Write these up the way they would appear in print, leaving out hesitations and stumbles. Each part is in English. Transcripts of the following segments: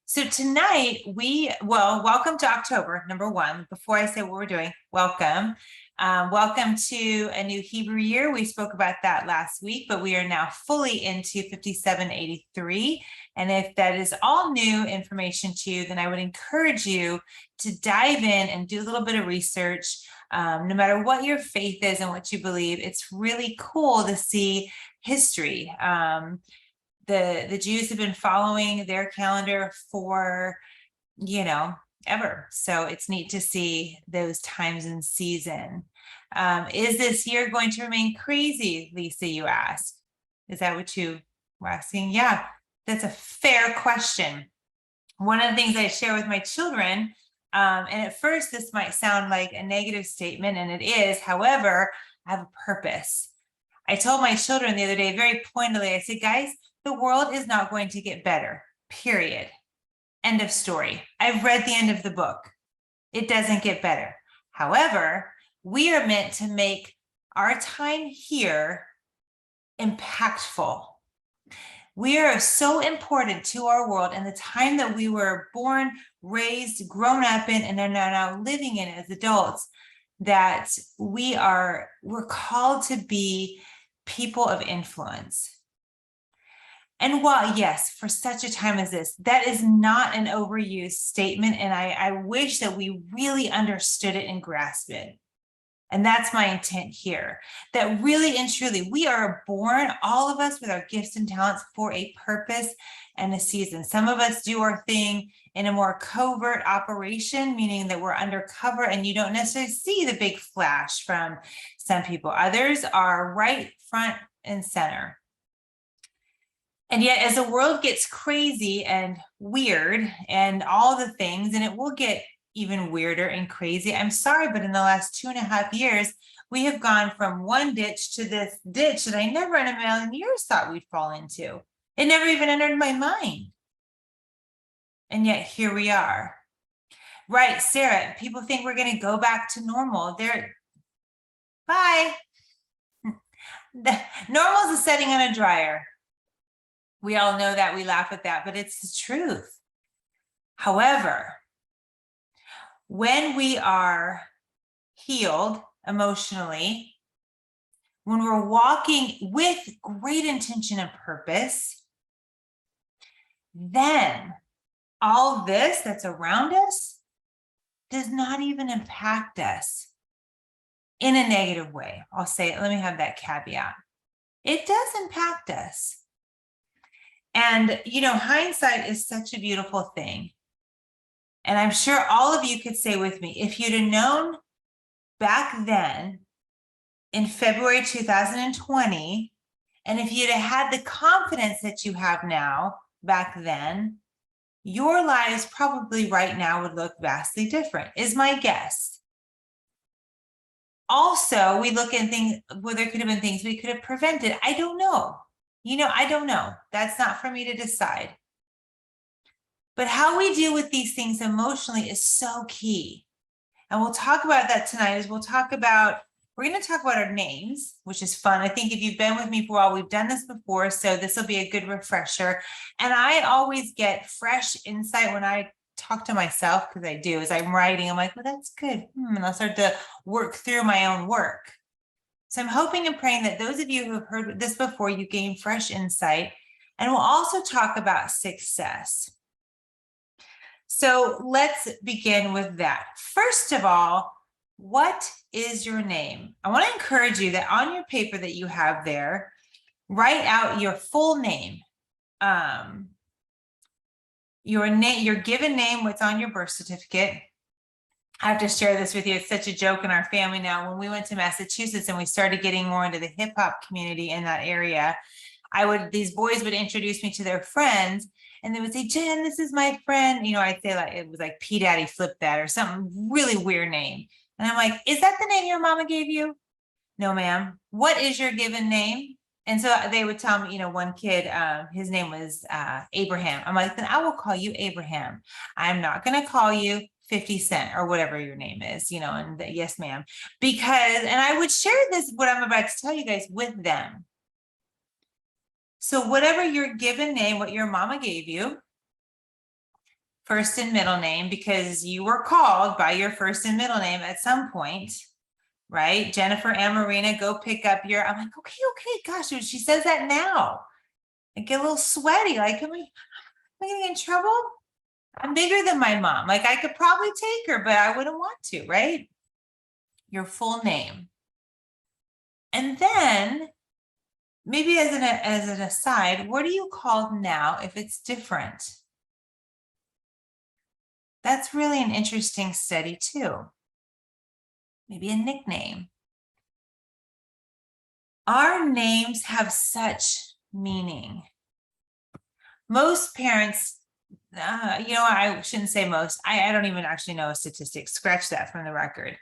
So tonight welcome to October, number one. Before I say what we're doing, welcome. Welcome to a new Hebrew year. We spoke about that last week, but we are now fully into 5783. And if that is all new information to you, then I would encourage you to dive in and do a little bit of research. No matter what your faith is and what you believe, it's really cool to see history. The Jews have been following their calendar for, ever. So it's neat to see those times and season. Is this year going to remain crazy, Lisa, you ask? Is that what you were asking? Yeah, that's a fair question. One of the things I share with my children, and at first this might sound like a negative statement, and it is, however, I have a purpose. I told my children the other day very pointedly, I said, guys, the world is not going to get better, period. End of story. I've read the end of the book. It doesn't get better. However, we are meant to make our time here impactful. We are so important to our world and the time that we were born, raised, grown up in, and are now living in as adults, that we're called to be people of influence. And while, yes, for such a time as this, that is not an overused statement. And I wish that we really understood it and grasped it. And that's my intent here, that really and truly, we are born, all of us with our gifts and talents for a purpose and a season. Some of us do our thing in a more covert operation, meaning that we're undercover and you don't necessarily see the big flash from some people. Others are right front and center. And yet, as the world gets crazy and weird and all the things, and it will get even weirder and crazy. I'm sorry, but in the last 2.5 years, we have gone from one ditch to this ditch that I never in a million years thought we'd fall into. It never even entered my mind. And yet here we are. Right, Sarah, people think we're going to go back to normal. Bye. Normal is a setting on a dryer. We all know that, we laugh at that, but it's the truth. However, when we are healed emotionally, when we're walking with great intention and purpose, then all this that's around us does not even impact us in a negative way. I'll say it, let me have that caveat. It does impact us. And, hindsight is such a beautiful thing. And I'm sure all of you could say with me, if you'd have known back then in February 2020, and if you'd have had the confidence that you have now back then, your lives probably right now would look vastly different, is my guess. Also, we look at things where there could have been things we could have prevented. I don't know. I don't know. That's not for me to decide. But how we deal with these things emotionally is so key. And we'll talk about that tonight. We're going to talk about our names, which is fun. I think if you've been with me for a while, we've done this before, so this will be a good refresher. And I always get fresh insight when I talk to myself, because I do, as I'm writing, I'm like, well, that's good. And I'll start to work through my own work. So I'm hoping and praying that those of you who have heard this before, you gain fresh insight. And we'll also talk about success. So let's begin with that. First of all, what is your name? I want to encourage you that on your paper that you have there, write out your full name. Your name, your given name, what's on your birth certificate. I have to share this with you. It's such a joke in our family now. When we went to Massachusetts and we started getting more into the hip hop community in that area, these boys would introduce me to their friends and they would say, Jen, this is my friend. I'd say it was like P Daddy Flip That or some really weird name. And I'm like, is that the name your mama gave you? No, ma'am. What is your given name? And so they would tell me, one kid, his name was Abraham. I'm like, then I will call you Abraham. I'm not going to call you 50 Cent or whatever your name is, and yes, ma'am. And I would share this, what I'm about to tell you guys, with them. So whatever your given name, what your mama gave you, first and middle name because you were called by your first and middle name at some point, right? Jennifer and Marina, go pick up your, I'm like, okay, gosh, she says that now. I get a little sweaty, like, am I getting in trouble? I'm bigger than my mom. Like, I could probably take her, but I wouldn't want to, right? Your full name. And then maybe as an aside, what are you called now if it's different? That's really an interesting study too. Maybe a nickname. Our names have such meaning. Most parents, I shouldn't say most. I don't even actually know a statistic. Scratch that from the record.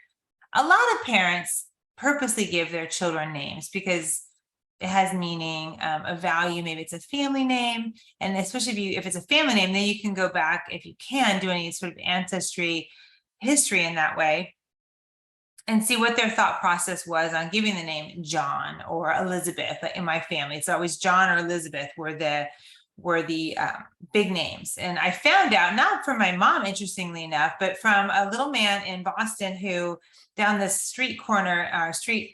A lot of parents purposely give their children names because it has meaning, a value. Maybe it's a family name, and especially if it's a family name, then you can go back, if you can, do any sort of ancestry history in that way, and see what their thought process was on giving the name John or Elizabeth. Like in my family, it's always John or Elizabeth were the big names. And I found out, not from my mom, interestingly enough, but from a little man in Boston who, down this street corner,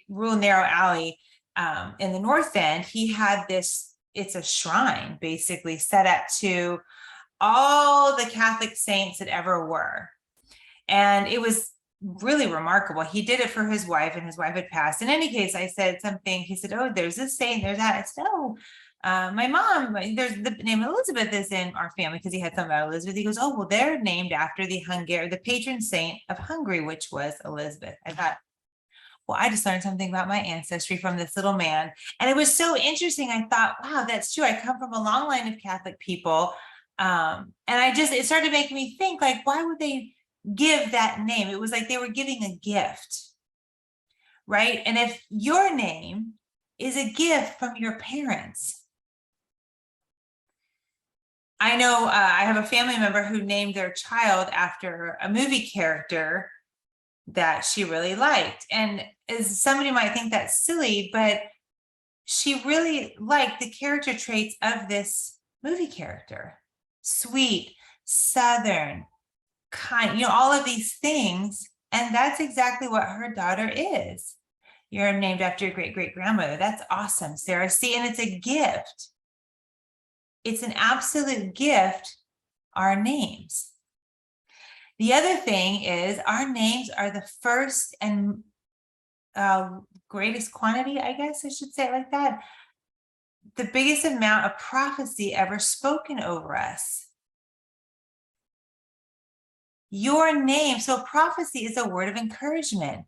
real narrow alley in the North End, he had this, it's a shrine basically set up to all the Catholic saints that ever were. And it was really remarkable. He did it for his wife, and his wife had passed. In any case, I said something. He said, "Oh, there's this saint, there's that." I said, "Oh, my mom, there's the name Elizabeth is in our family," because he had something about Elizabeth. He goes, "Oh, well, they're named after the patron saint of Hungary, which was Elizabeth." I thought, well, I just learned something about my ancestry from this little man. And it was so interesting. I thought, wow, that's true. I come from a long line of Catholic people. And it started making me think, like, why would they give that name? It was like they were giving a gift, right? And if your name is a gift from your parents, I know I have a family member who named their child after a movie character that she really liked. And as somebody might think that's silly, but she really liked the character traits of this movie character. Sweet, Southern, kind, all of these things. And that's exactly what her daughter is. You're named after your great-great-grandmother. That's awesome, Sarah. See, and it's a gift. It's an absolute gift, our names. The other thing is our names are the first and greatest quantity, I guess I should say it like that, the biggest amount of prophecy ever spoken over us. Your name, so prophecy is a word of encouragement.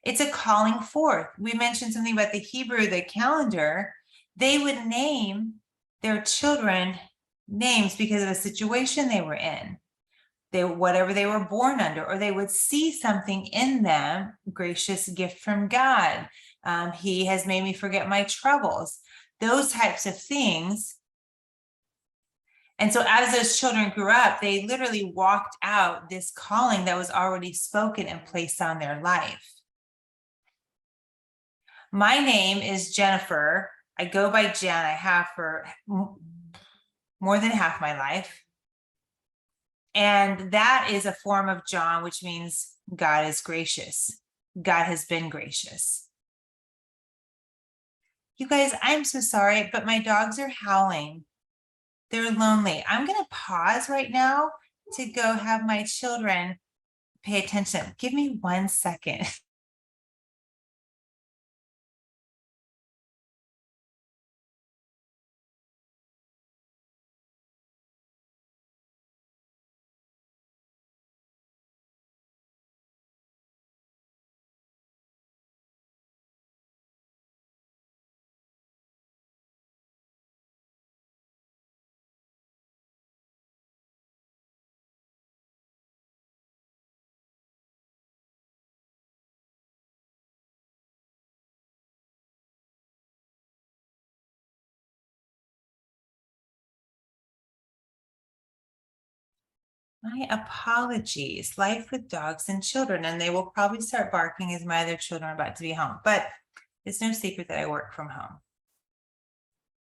It's a calling forth. We mentioned something about the Hebrew, the calendar. They would name their children names because of a situation they were in. Whatever they were born under, or they would see something in them, gracious gift from God. He has made me forget my troubles, those types of things. And so as those children grew up, they literally walked out this calling that was already spoken and placed on their life. My name is Jennifer. I go by Jen. I have for more than half my life. And that is a form of John, which means God is gracious. God has been gracious. You guys, I'm so sorry, but my dogs are howling. They're lonely. I'm going to pause right now to go have my children pay attention. Give me 1 second. My apologies. Life with dogs and children, and they will probably start barking as my other children are about to be home. But it's no secret that I work from home.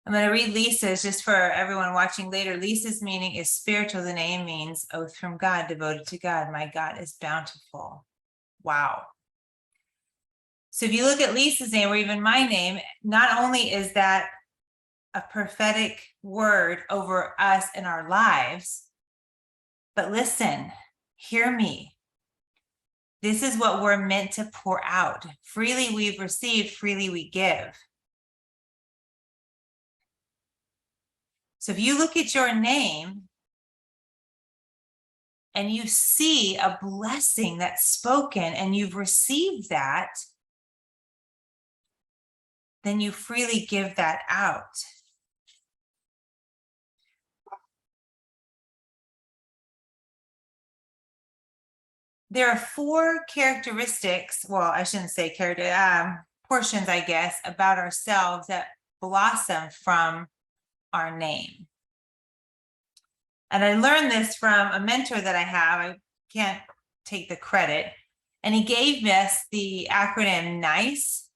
I'm going to read Lisa's just for everyone watching later. Lisa's meaning is spiritual. The name means oath from God, devoted to God. My God is bountiful. Wow. So if you look at Lisa's name or even my name, not only is that a prophetic word over us in our lives, but listen, hear me. This is what we're meant to pour out. Freely we've received, freely we give. So if you look at your name and you see a blessing that's spoken and you've received that, then you freely give that out. There are 4 characteristics, well, I shouldn't say portions, I guess, about ourselves that blossom from our name. And I learned this from a mentor that I have. I can't take the credit. And he gave us the acronym NICE.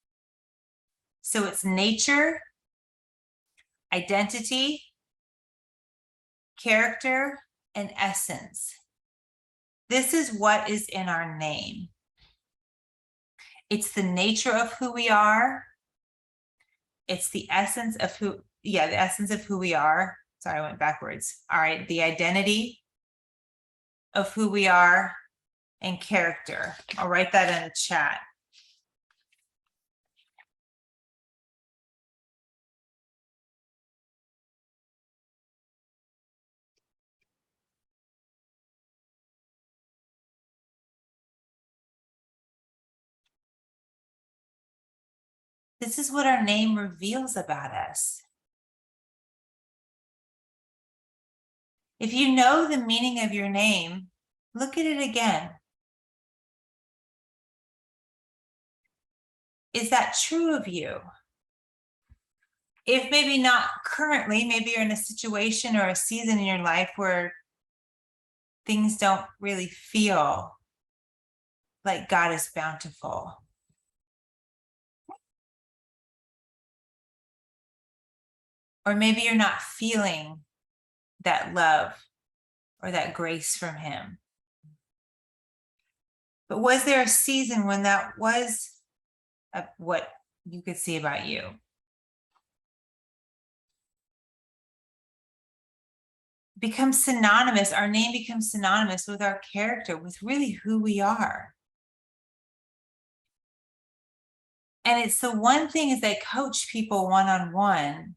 So it's nature, identity, character, and essence. This is what is in our name. It's the nature of who we are. It's the essence of the essence of who we are. Sorry, I went backwards. All right, the identity of who we are and character. I'll write that in the chat. This is what our name reveals about us. If you know the meaning of your name, look at it again. Is that true of you? If maybe not currently, maybe you're in a situation or a season in your life where things don't really feel like God is bountiful. Or maybe you're not feeling that love or that grace from him. But was there a season when that was what you could see about you? Becomes synonymous, our name becomes synonymous with our character, with really who we are. And it's the one thing as I coach people one-on-one,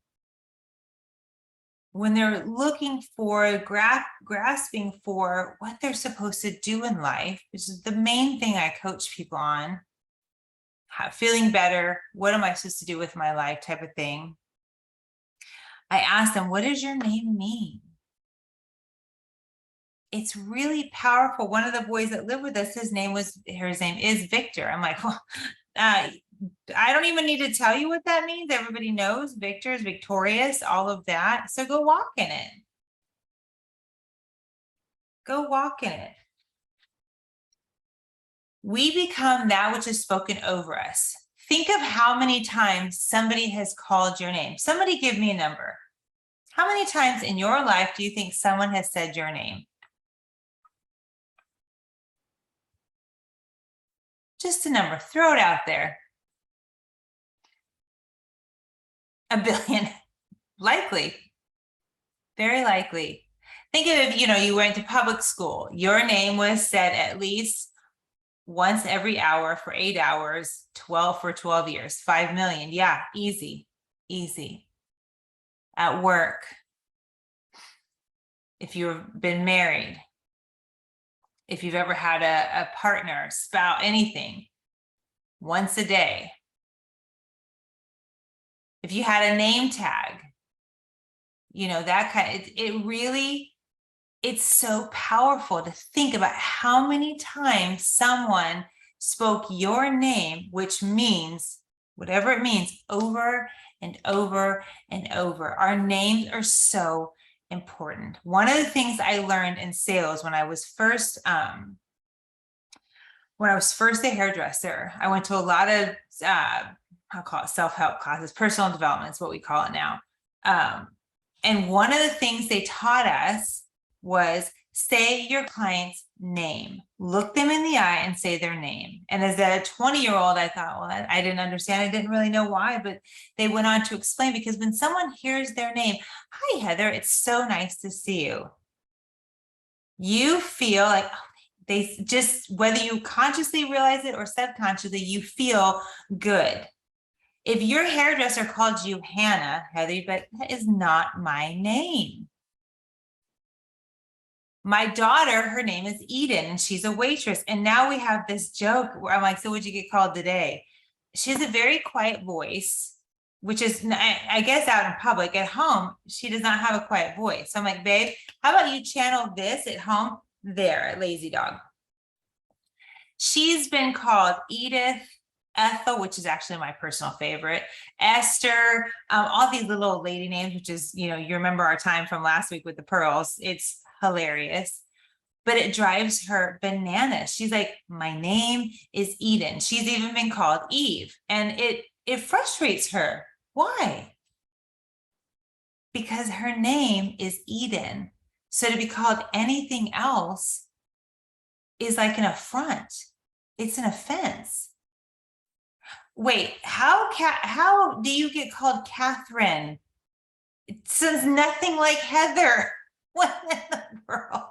when they're looking for, grasping for what they're supposed to do in life, which is the main thing I coach people on, feeling better, what am I supposed to do with my life type of thing. I ask them, what does your name mean? It's really powerful. One of the boys that lived with us, his name is Victor. I'm like, well, I don't even need to tell you what that means. Everybody knows Victor is victorious, all of that. So go walk in it. Go walk in it. We become that which is spoken over us. Think of how many times somebody has called your name. Somebody give me a number. How many times in your life do you think someone has said your name? Just a number, throw it out there. 1 billion, likely, very likely. Think of if, you went to public school, your name was said at least once every hour for 8 hours, 12 for 12 years, 5 million. Yeah, easy, easy. At work, if you've been married, if you've ever had a partner, spouse, anything, once a day. If you had a name tag, that kind of, it's so powerful to think about how many times someone spoke your name, which means whatever it means, over and over and over. Our names are so important. One of the things I learned in sales when I was first a hairdresser, I went to a lot of I'll call it self-help classes, personal development is what we call it now. And one of the things they taught us was say your client's name, look them in the eye and say their name. And as a 20-year-old, I thought, well, I didn't understand. I didn't really know why, but they went on to explain, because when someone hears their name, hi, Heather, it's so nice to see you. You feel like, oh, they just, whether you consciously realize it or subconsciously, you feel good. If your hairdresser called you Hannah, Heather, you'd be like, that is not my name. My daughter, her name is Eden, and she's a waitress. And now we have this joke where I'm like, so what'd you get called today? She has a very quiet voice, which is, I guess, out in public. At home, she does not have a quiet voice. So I'm like, babe, how about you channel this at home there at Lazy Dog? She's been called Edith, Ethel, which is actually my personal favorite, Esther, all these little old lady names, which is, you remember our time from last week with the pearls. It's hilarious, but it drives her bananas. She's like, my name is Eden. She's even been called Eve, and it frustrates her. Why? Because her name is Eden. So to be called anything else is like an affront. It's an offense. Wait, how do you get called Catherine? It sounds nothing like Heather. What in the world?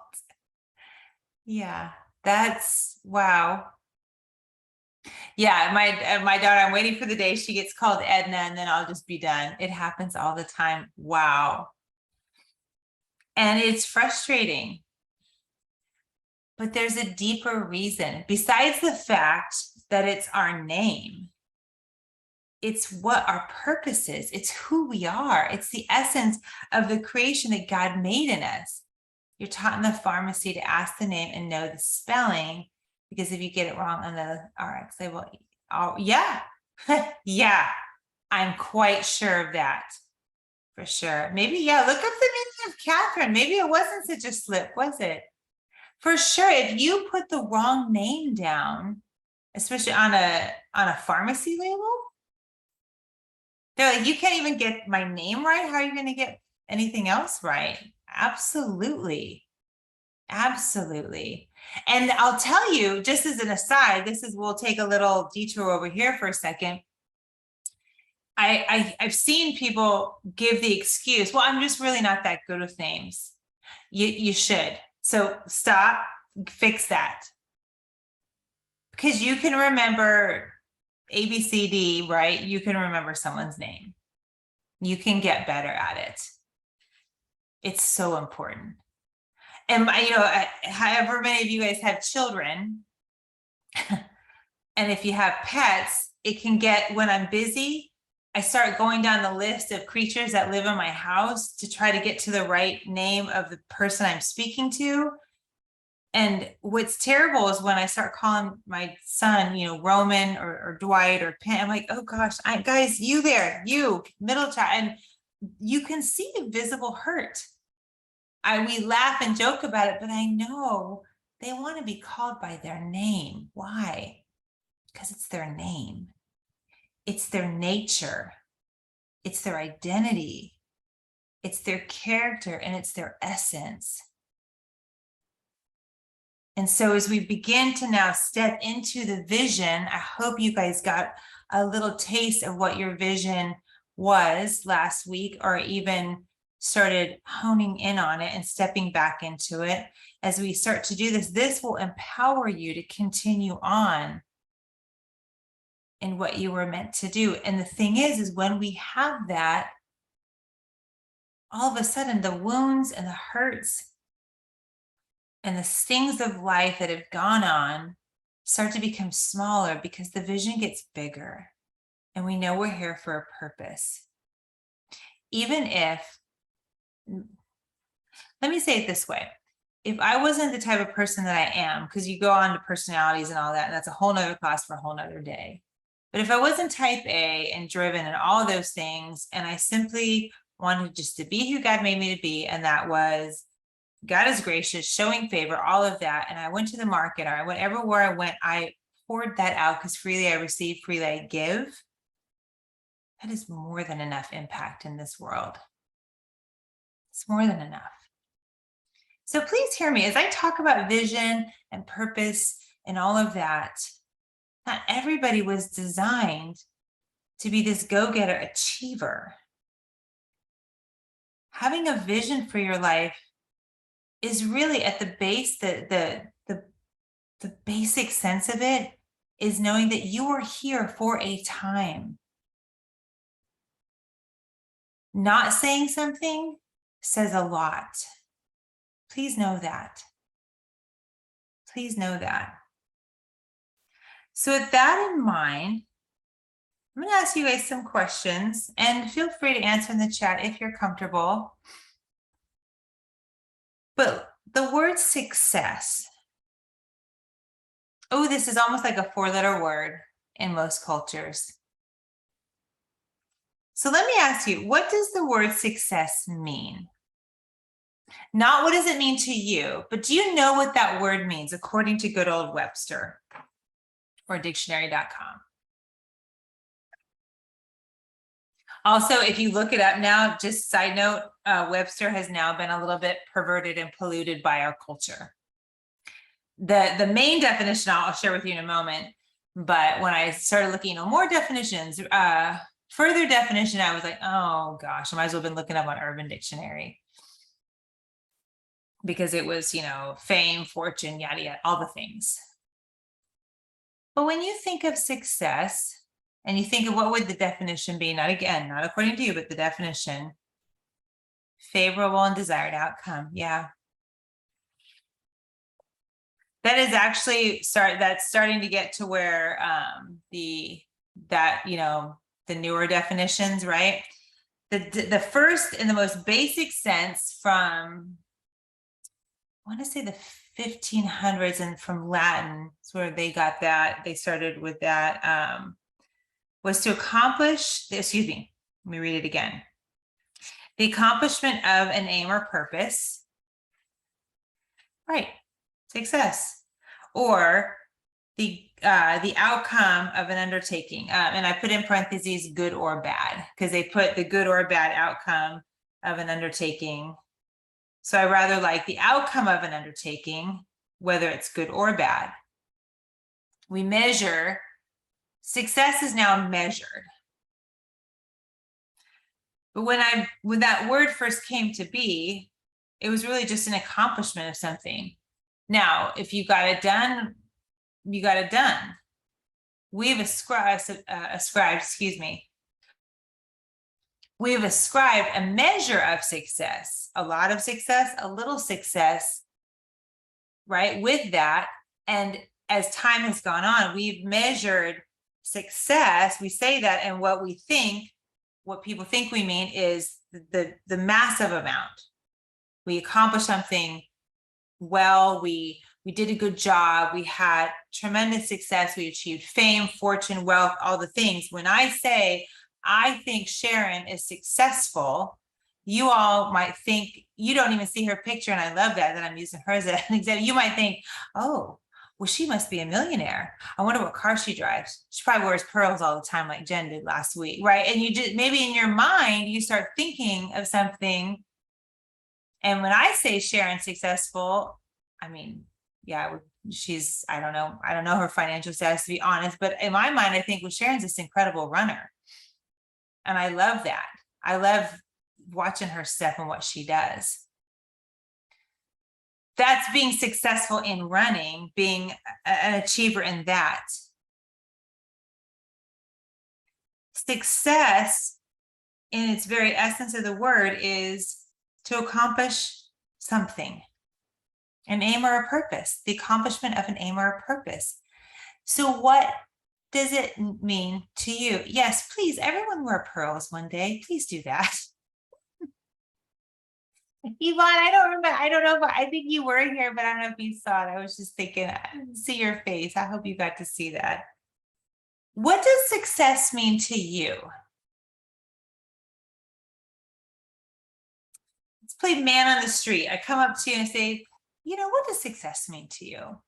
Yeah, that's wow. Yeah, my daughter, I'm waiting for the day she gets called Edna, and then I'll just be done. It happens all the time. Wow. And it's frustrating. But there's a deeper reason. Besides the fact that it's our name, it's what our purpose is. It's who we are. It's the essence of the creation that God made in us. You're taught in the pharmacy to ask the name and know the spelling, because if you get it wrong on the RX, they will, oh, yeah, yeah, I'm quite sure of that. For sure. Maybe, yeah, look up the meaning of Catherine. Maybe it wasn't such a slip, was it? For sure, if you put the wrong name down, especially on a pharmacy label, they're like, you can't even get my name right. How are you going to get anything else right? Absolutely. Absolutely. And I'll tell you, just as an aside, we'll take a little detour over here for a second. I've seen people give the excuse, well, I'm just really not that good with names. You should. So stop, fix that. Because you can remember ABCD, right? You can remember someone's name. You can get better at it. It's so important. And however many of you guys have children, and if you have pets, it can get, when I'm busy, I start going down the list of creatures that live in my house to try to get to the right name of the person I'm speaking to. And what's terrible is when I start calling my son, Roman or Dwight or Penn, I'm like, oh gosh, guys, you there, you middle child, and you can see the visible hurt. We laugh and joke about it, but I know they want to be called by their name. Why? Because it's their name. It's their nature. It's their identity. It's their character, and it's their essence. And so as we begin to now step into the vision, I hope you guys got a little taste of what your vision was last week, or even started honing in on it and stepping back into it. As we start to do this, this will empower you to continue on in what you were meant to do. And the thing is when we have that, all of a sudden the wounds and the hurts and the stings of life that have gone on start to become smaller, because the vision gets bigger and we know we're here for a purpose. Even if, let me say it this way, if I wasn't the type of person that I am, because you go on to personalities and all that, and that's a whole nother class for a whole nother day. But if I wasn't type A and driven and all of those things, and I simply wanted just to be who God made me to be, and that was God is gracious, showing favor, all of that. And I went to the market, or I went everywhere I went, I poured that out, because freely I receive, freely I give. That is more than enough impact in this world. It's more than enough. So please hear me as I talk about vision and purpose and all of that. Not everybody was designed to be this go-getter achiever. Having a vision for your life is really at the base, the basic sense of it is knowing that you are here for a time. Not saying something says a lot. Please know that. Please know that. So with that in mind, I'm going to ask you guys some questions and feel free to answer in the chat if you're comfortable. But the word success, oh, this is almost like a four-letter word in most cultures. So let me ask you, what does the word success mean? Not what does it mean to you, but do you know what that word means according to good old Webster or dictionary.com? Also, if you look it up now, just side note, Webster has now been a little bit perverted and polluted by our culture. The main definition I'll share with you in a moment, but when I started looking at more definitions, further definition, I was like, oh gosh, I might as well have been looking up on Urban Dictionary. Because it was, you know, fame, fortune, yada, yada, all the things. But when you think of success, and you think of what would the definition be, not according to you, but the definition, favorable and desired outcome. Yeah. That is actually that's starting to get to where the newer definitions, right? The first and the most basic sense from, I want to say the 1500s and from Latin, it's where they got that, they started with that, was to accomplish, excuse me, let me read it again. The accomplishment of an aim or purpose, right, success, or the outcome of an undertaking. And I put in parentheses, good or bad, because they put the good or bad outcome of an undertaking. So I rather like the outcome of an undertaking, whether it's good or bad. We measure, success is now measured. But when that word first came to be, it was really just an accomplishment of something. Now, if you got it done, you got it done. We've ascribed, we've ascribed a measure of success, a lot of success, a little success, right, with that. And as time has gone on, we've measured success. We say that, and what people think we mean is the massive amount. We accomplished something well, we did a good job, we had tremendous success, we achieved fame, fortune, wealth, all the things. When I say, I think Sharon is successful, you all might think, you don't even see her picture, and I love that I'm using her as an example. You might think, oh, well, she must be a millionaire. I wonder what car she drives. She probably wears pearls all the time like Jen did last week, right? And you just, maybe in your mind, you start thinking of something. And when I say Sharon's successful, I mean, yeah, she's, I don't know her financial status, to be honest, but in my mind, I think, well, Sharon's this incredible runner. And I love that. I love watching her step and what she does. That's being successful in running, being an achiever in that. Success, in its very essence of the word, is to accomplish something, an aim or a purpose, the accomplishment of an aim or a purpose. So what does it mean to you? Yes, please, everyone wear pearls one day. Please do that. Yvonne, I don't know, but I think you were here, but I don't know if you saw it. I was just thinking, I didn't see your face. I hope you got to see that. What does success mean to you? Let's play man on the street. I come up to you and say, you know, what does success mean to you?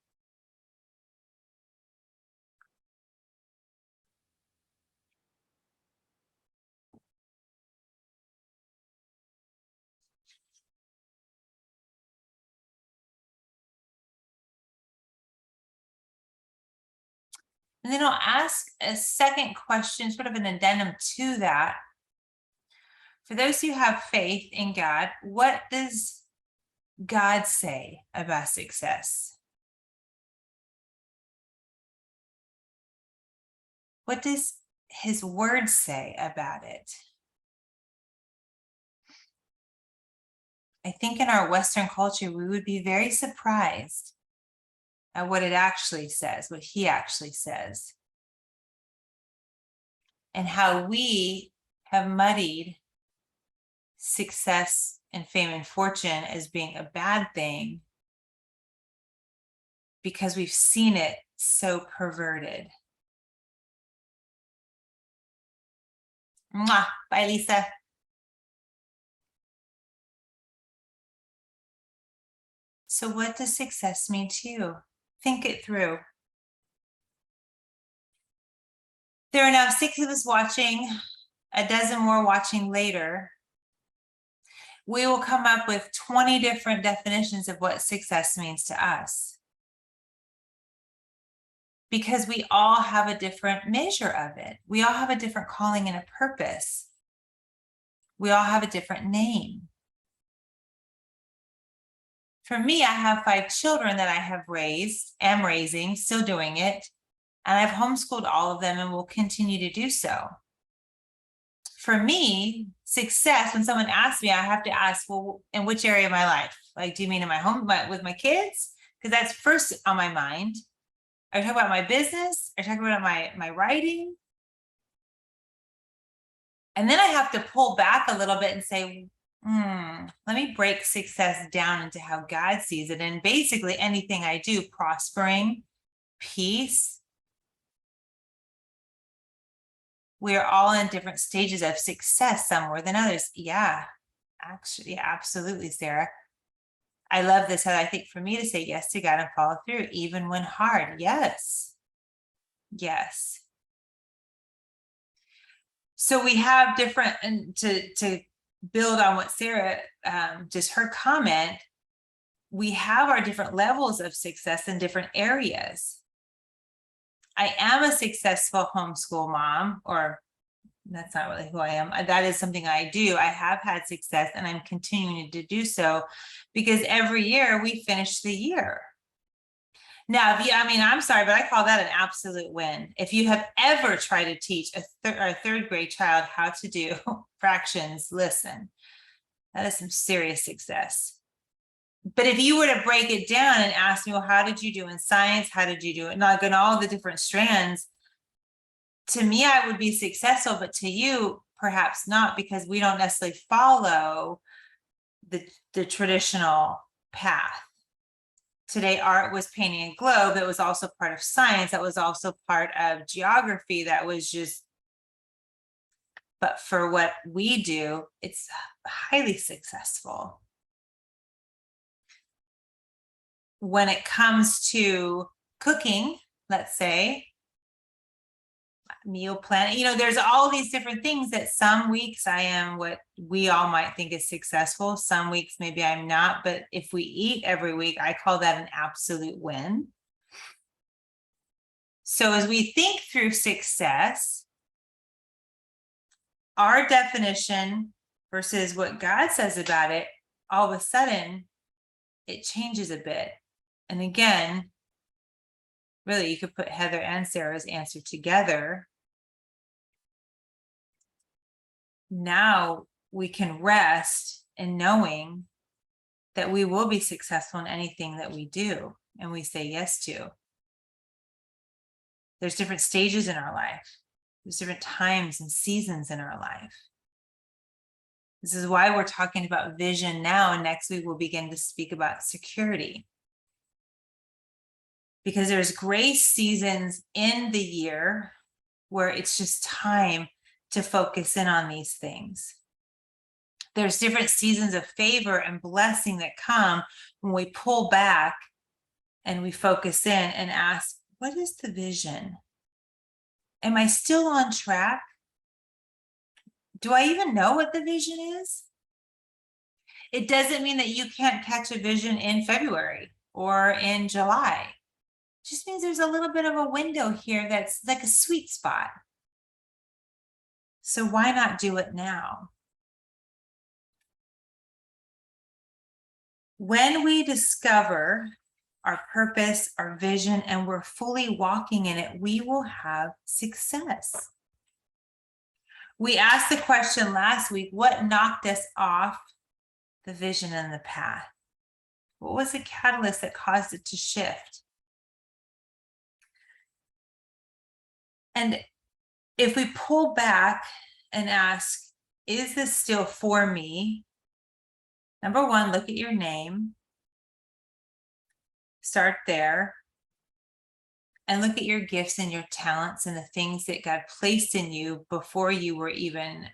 And then I'll ask a second question, sort of an addendum to that. For those who have faith in God, what does God say about success? What does his word say about it? I think in our Western culture, we would be very surprised at what it actually says, what he actually says, and how we have muddied success and fame and fortune as being a bad thing because we've seen it so perverted. Mwah. Bye, Lisa. So what does success mean to you? Think it through. There are now 6 of us watching, a dozen more watching later. We will come up with 20 different definitions of what success means to us, because we all have a different measure of it. We all have a different calling and a purpose. We all have a different name. For me, I have 5 children that I have raised, am raising, still doing it, and I've homeschooled all of them and will continue to do so. For me, success, when someone asks me, I have to ask, well, in which area of my life? Like, do you mean in my home, with my kids? Because that's first on my mind. Are you talking about my business? Are you talking about my writing? And then I have to pull back a little bit and say, let me break success down into how God sees it. And basically anything I do, prospering, peace. We're all in different stages of success, some more than others. Yeah, actually, yeah, absolutely, Sarah. I love this. How I think for me to say yes to God and follow through, even when hard. Yes. Yes. So we have different, and to build on what Sarah, just her comment, we have our different levels of success in different areas. I am a successful homeschool mom, or that's not really who I am. That is something I do. I have had success and I'm continuing to do so because every year we finish the year. Now, I'm sorry, but I call that an absolute win. If you have ever tried to teach a third grade child how to do fractions, listen, that is some serious success. But if you were to break it down and ask me, well, how did you do in science? How did you do it? Not in all the different strands. To me, I would be successful, but to you, perhaps not, because we don't necessarily follow the traditional path. Today, art was painting a globe. That was also part of science. That was also part of geography. That was just, but for what we do, it's highly successful. When it comes to cooking, let's say, meal planning, there's all these different things that some weeks I am what we all might think is successful. Some weeks maybe I'm not, but if we eat every week, I call that an absolute win. So as we think through success, our definition versus what God says about it, all of a sudden it changes a bit. And again, really, you could put Heather and Sarah's answer together. Now we can rest in knowing that we will be successful in anything that we do and we say yes to. There's different stages in our life. There's different times and seasons in our life. This is why we're talking about vision now, and next week we'll begin to speak about security. Because there's grace seasons in the year where it's just time to focus in on these things. There's different seasons of favor and blessing that come when we pull back and we focus in and ask, what is the vision? Am I still on track? Do I even know what the vision is? It doesn't mean that you can't catch a vision in February or in July. Just means there's a little bit of a window here that's like a sweet spot. So why not do it now? When we discover our purpose, our vision, and we're fully walking in it, we will have success. We asked the question last week, what knocked us off the vision and the path? What was the catalyst that caused it to shift? And if we pull back and ask, is this still for me? Number one, look at your name. Start there. And look at your gifts and your talents and the things that God placed in you before you were even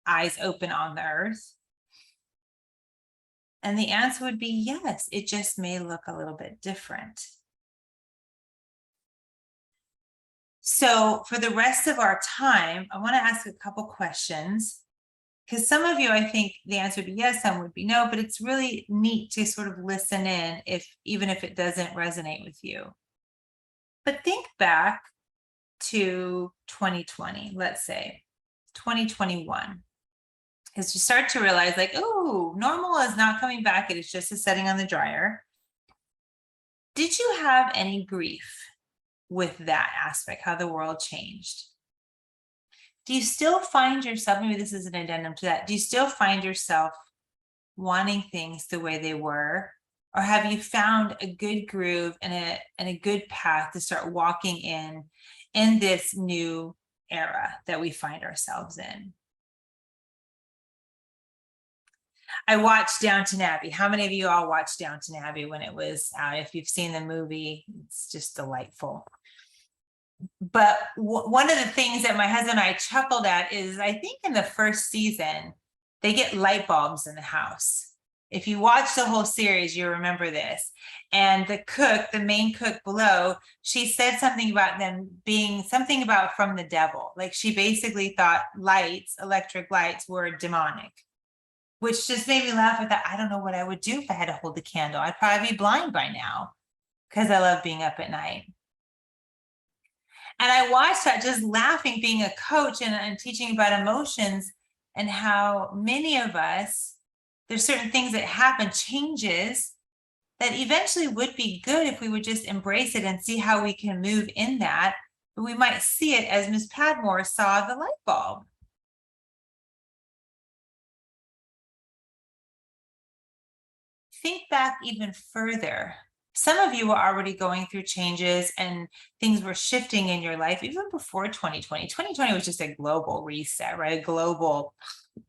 eyes open on the earth. And the answer would be yes, it just may look a little bit different. So for the rest of our time, I want to ask a couple questions, because some of you, I think the answer would be yes, some would be no, but it's really neat to sort of listen in, even if it doesn't resonate with you. But think back to 2020, let's say 2021, because you start to realize like, oh, normal is not coming back. It is just a setting on the dryer. Did you have any grief with that aspect, how the world changed? Do you still find yourself, maybe this is an addendum to that, do you still find yourself wanting things the way they were? Or have you found a good groove and a good path to start walking in this new era that we find ourselves in? I watched Downton Abbey. How many of you all watched Downton Abbey when it was out? If you've seen the movie, it's just delightful. But one of the things that my husband and I chuckled at is, I think in the first season, they get light bulbs in the house. If you watch the whole series, you remember this. And the cook, the main cook below, she said something about them being something about from the devil. Like she basically thought lights, electric lights, were demonic, which just made me laugh at that. I don't know what I would do if I had to hold a candle. I'd probably be blind by now because I love being up at night. And I watched that just laughing, being a coach and teaching about emotions, and how many of us, there's certain things that happen, changes that eventually would be good if we would just embrace it and see how we can move in that. But we might see it as Miss Padmore saw the light bulb. Think back even further. Some of you were already going through changes and things were shifting in your life even before 2020. 2020 was just a global reset, right? A global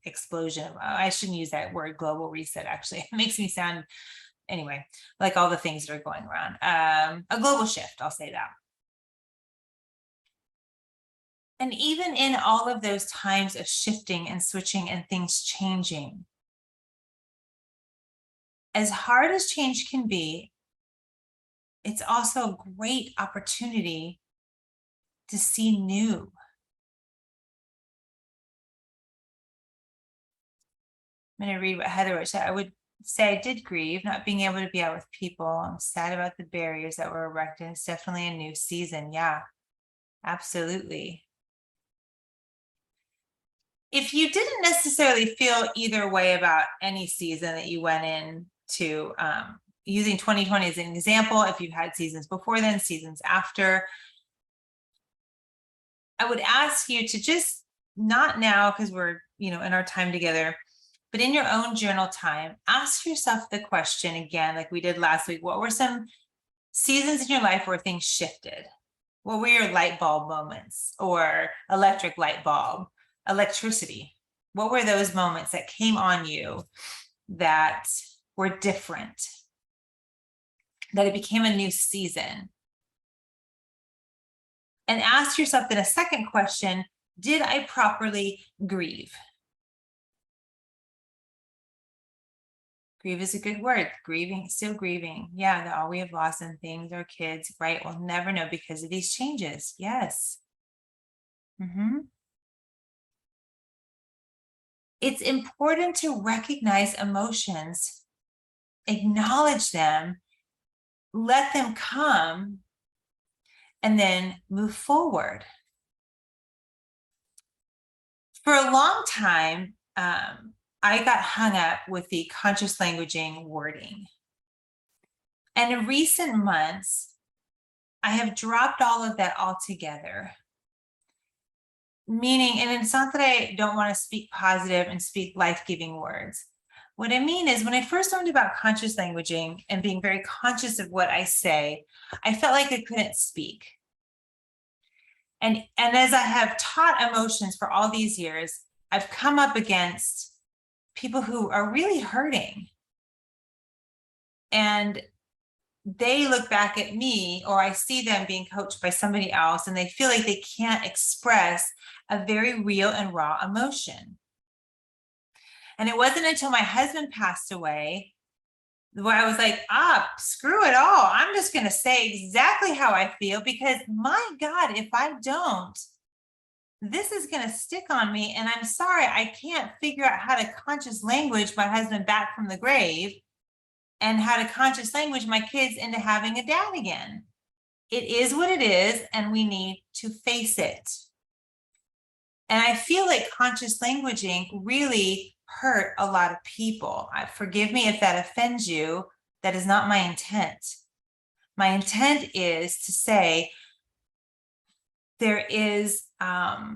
explosion. I shouldn't use that word, global reset, actually. It makes me sound, anyway, like all the things that are going around. A global shift, I'll say that. And even in all of those times of shifting and switching and things changing, as hard as change can be, it's also a great opportunity to see new. I'm going to read what Heather wrote. I would say I did grieve not being able to be out with people. I'm sad about the barriers that were erected. It's definitely a new season. Yeah, absolutely. If you didn't necessarily feel either way about any season that you went into, using 2020 as an example, if you've had seasons before then, seasons after, I would ask you to just, not now because we're, in our time together, but in your own journal time, ask yourself the question again, like we did last week. What were some seasons in your life where things shifted? What were your light bulb moments, or electric light bulb, electricity? What were those moments that came on you that were different, that it became a new season? And ask yourself then a second question, did I properly grieve? Grieve is a good word. Grieving, still grieving. Yeah, that all we have lost in things, our kids, right? We'll never know because of these changes. Yes. It's important to recognize emotions, acknowledge them, let them come, and then move forward. For a long time, I got hung up with the conscious languaging wording. And in recent months, I have dropped all of that altogether. Meaning, and it's not that I don't want to speak positive and speak life-giving words. What I mean is, when I first learned about conscious languaging and being very conscious of what I say, I felt like I couldn't speak. And as I have taught emotions for all these years, I've come up against people who are really hurting. And they look back at me, or I see them being coached by somebody else, and they feel like they can't express a very real and raw emotion. And it wasn't until my husband passed away where I was like, screw it all. I'm just going to say exactly how I feel, because my God, if I don't, this is going to stick on me. And I'm sorry, I can't figure out how to conscious language my husband back from the grave and how to conscious language my kids into having a dad again. It is what it is, and we need to face it. And I feel like conscious languaging really hurt a lot of people. Forgive me if that offends you. That is not my intent. My intent is to say there is a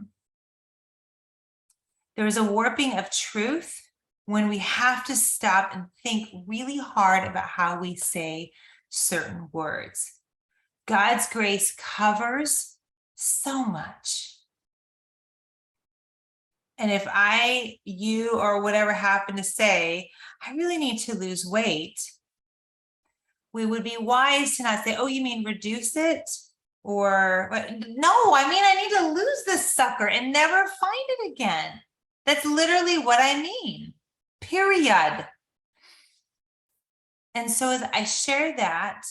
warping of truth when we have to stop and think really hard about how we say certain words. God's grace covers so much. And if you, or whatever happen to say, I really need to lose weight, we would be wise to not say, oh, you mean reduce it? Or no, I mean, I need to lose this sucker and never find it again. That's literally what I mean, period. And so as I share that,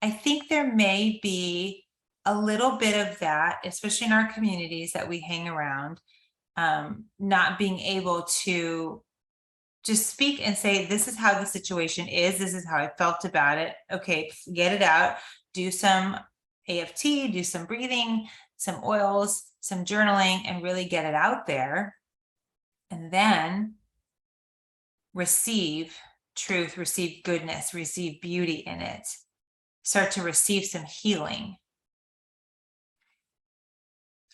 I think there may be a little bit of that, especially in our communities that we hang around, not being able to just speak and say, this is how the situation is. This is how I felt about it. Okay, get it out. Do some AFT, do some breathing, some oils, some journaling, and really get it out there. And then receive truth, receive goodness, receive beauty in it. Start to receive some healing.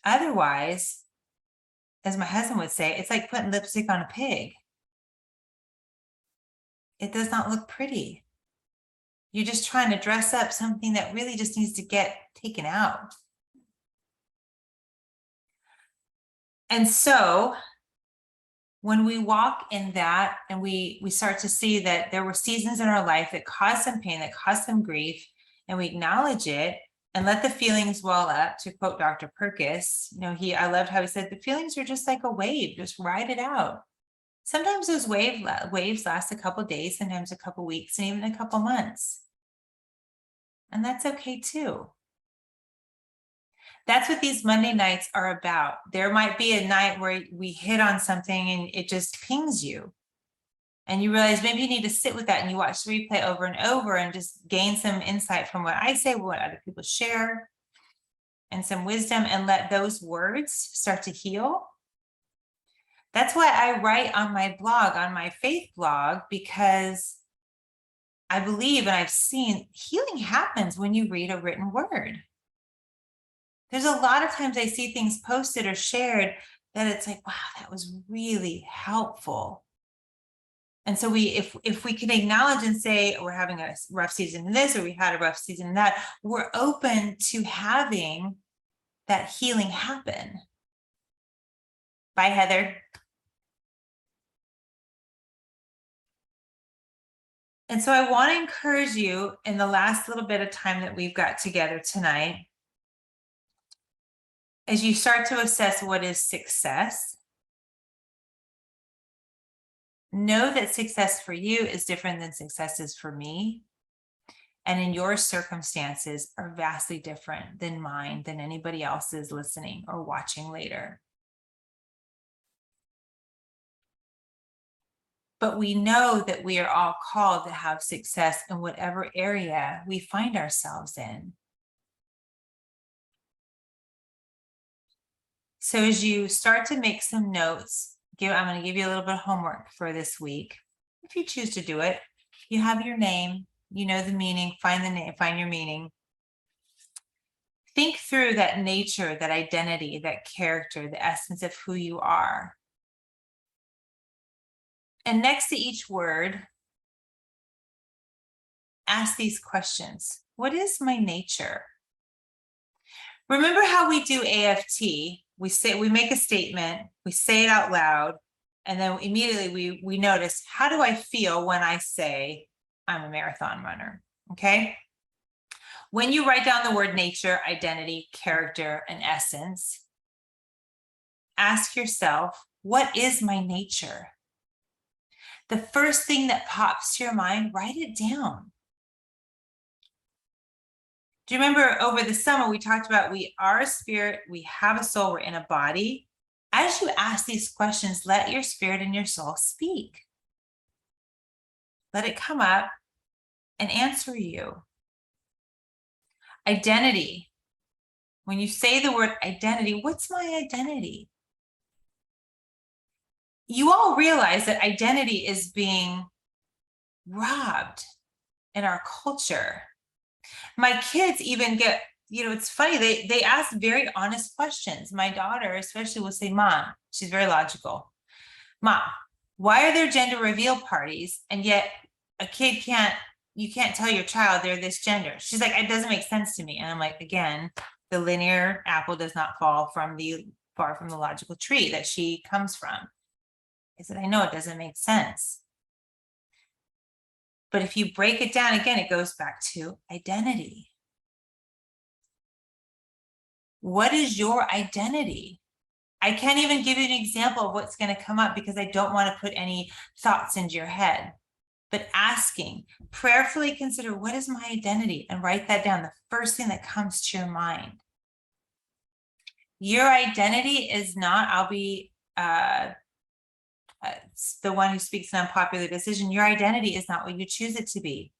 Otherwise, as my husband would say, it's like putting lipstick on a pig. It does not look pretty. You're just trying to dress up something that really just needs to get taken out. And so when we walk in that and we start to see that there were seasons in our life that caused some pain, that caused some grief, and we acknowledge it and let the feelings well up, to quote Dr. Perkis. I loved how he said, the feelings are just like a wave, just ride it out. Sometimes those waves last a couple days, sometimes a couple weeks, and even a couple months. And that's okay too. That's what these Monday nights are about. There might be a night where we hit on something and it just pings you. And you realize maybe you need to sit with that, and you watch the replay over and over and just gain some insight from what I say, what other people share, and some wisdom, and let those words start to heal. That's why I write on my blog, on my faith blog, because I believe, and I've seen, healing happens when you read a written word. There's a lot of times I see things posted or shared that it's like, wow, that was really helpful. And so if we can acknowledge and say, we're having a rough season in this, or we had a rough season in that, we're open to having that healing happen. Bye, Heather. And so I want to encourage you in the last little bit of time that we've got together tonight, as you start to assess what is success, know that success for you is different than success is for me. And in your circumstances are vastly different than mine, than anybody else's listening or watching later. But we know that we are all called to have success in whatever area we find ourselves in. So as you start to make some notes, I'm going to give you a little bit of homework for this week. If you choose to do it, you have your name, you know the meaning, find the name, find your meaning. Think through that nature, that identity, that character, the essence of who you are. And next to each word, ask these questions. What is my nature? Remember how we do AFT? We make a statement, we say it out loud, and then immediately we notice, how do I feel when I say I'm a marathon runner? Okay. When you write down the word nature, identity, character, and essence, ask yourself, what is my nature? The first thing that pops to your mind, write it down. Do you remember over the summer, we talked about we are a spirit, we have a soul, we're in a body. As you ask these questions, let your spirit and your soul speak. Let it come up and answer you. Identity. When you say the word identity, what's my identity? You all realize that identity is being robbed in our culture. My kids even get, it's funny, they ask very honest questions. My daughter especially will say, Mom, she's very logical. Mom, why are there gender reveal parties and yet you can't tell your child they're this gender? She's like, it doesn't make sense to me. And I'm like, again, the linear apple does not fall far from the logical tree that she comes from. I said, I know it doesn't make sense. But if you break it down again, it goes back to identity. What is your identity? I can't even give you an example of what's going to come up because I don't want to put any thoughts into your head. But asking, prayerfully consider, what is my identity? And write that down, the first thing that comes to your mind. Your identity is not, I'll be the one who speaks an unpopular decision. Your identity is not what you choose it to be.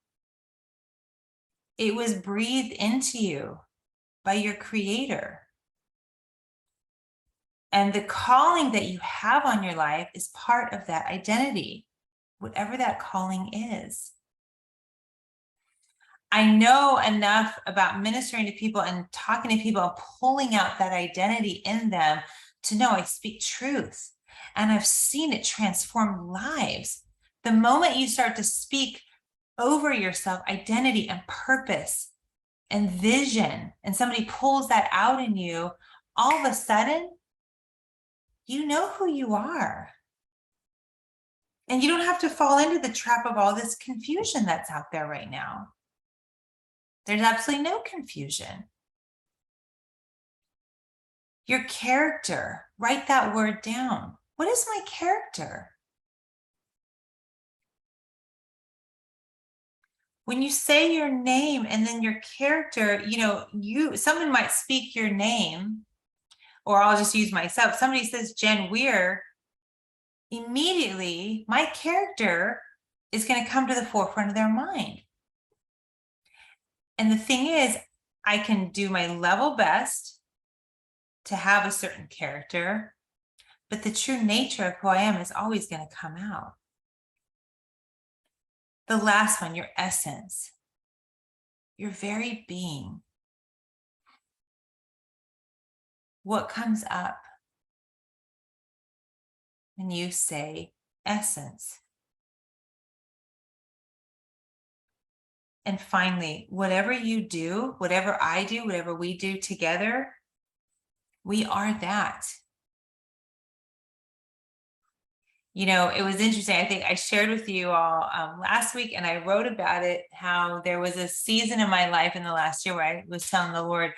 It was breathed into you by your creator. And the calling that you have on your life is part of that identity, whatever that calling is. I know enough about ministering to people and talking to people and pulling out that identity in them to know I speak truth. And I've seen it transform lives. The moment you start to speak over yourself, identity and purpose and vision, and somebody pulls that out in you, all of a sudden, you know who you are. And you don't have to fall into the trap of all this confusion that's out there right now. There's absolutely no confusion. Your character, write that word down. What is my character? When you say your name and then your character, someone might speak your name, or I'll just use myself. Somebody says Jen Weir, immediately my character is going to come to the forefront of their mind. And the thing is, I can do my level best to have a certain character, but the true nature of who I am is always going to come out. The last one, your essence, your very being. What comes up when you say essence? And finally, whatever you do, whatever I do, whatever we do together, we are that. It was interesting. I think I shared with you all last week, and I wrote about it, how there was a season in my life in the last year where I was telling the Lord,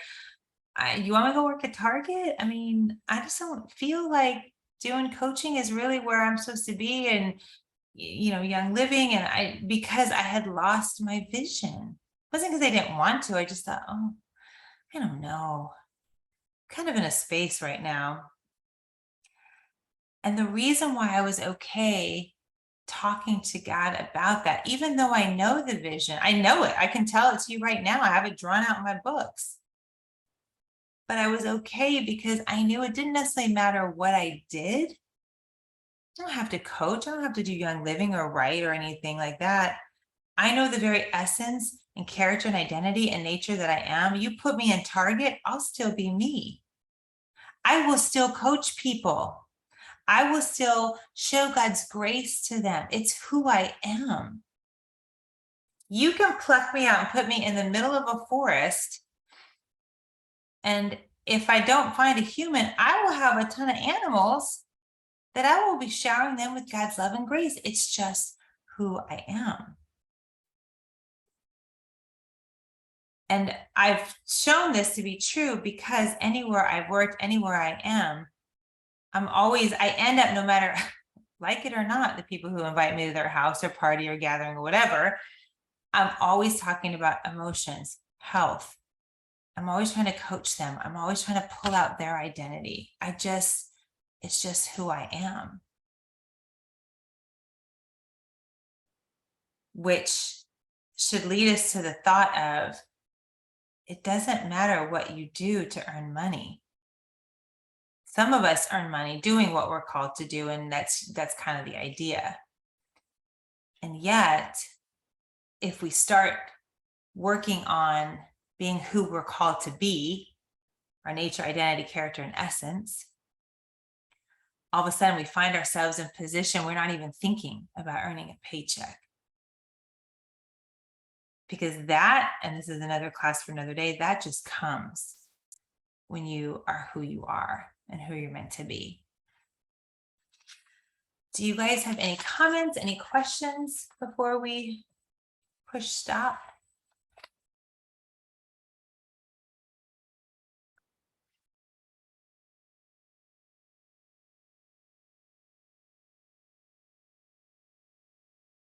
you want me to go work at Target? I mean, I just don't feel like doing coaching is really where I'm supposed to be, and Young Living, and because I had lost my vision. It wasn't because I didn't want to. I just thought, oh, I don't know, I'm kind of in a space right now. And the reason why I was okay talking to God about that, even though I know the vision, I know it, I can tell it to you right now, I have it drawn out in my books. but I was okay because I knew it didn't necessarily matter what I did. I don't have to coach. I don't have to do Young Living or write or anything like that. I know the very essence and character and identity and nature that I am. You put me in Target, I'll still be me. I will still coach people. I will still show God's grace to them. It's who I am. You can pluck me out and put me in the middle of a forest. And if I don't find a human, I will have a ton of animals that I will be showering them with God's love and grace. It's just who I am. And I've shown this to be true because anywhere I've worked, anywhere I am, I end up, no matter like it or not, the people who invite me to their house or party or gathering or whatever, I'm always talking about emotions, health. I'm always trying to coach them. I'm always trying to pull out their identity. It's just who I am. Which should lead us to the thought of, it doesn't matter what you do to earn money. Some of us earn money doing what we're called to do, and that's kind of the idea. And yet, if we start working on being who we're called to be, our nature, identity, character, and essence, all of a sudden we find ourselves in a position we're not even thinking about earning a paycheck. Because that, and this is another class for another day, that just comes when you are who you are and who you're meant to be. Do you guys have any comments, any questions before we push stop?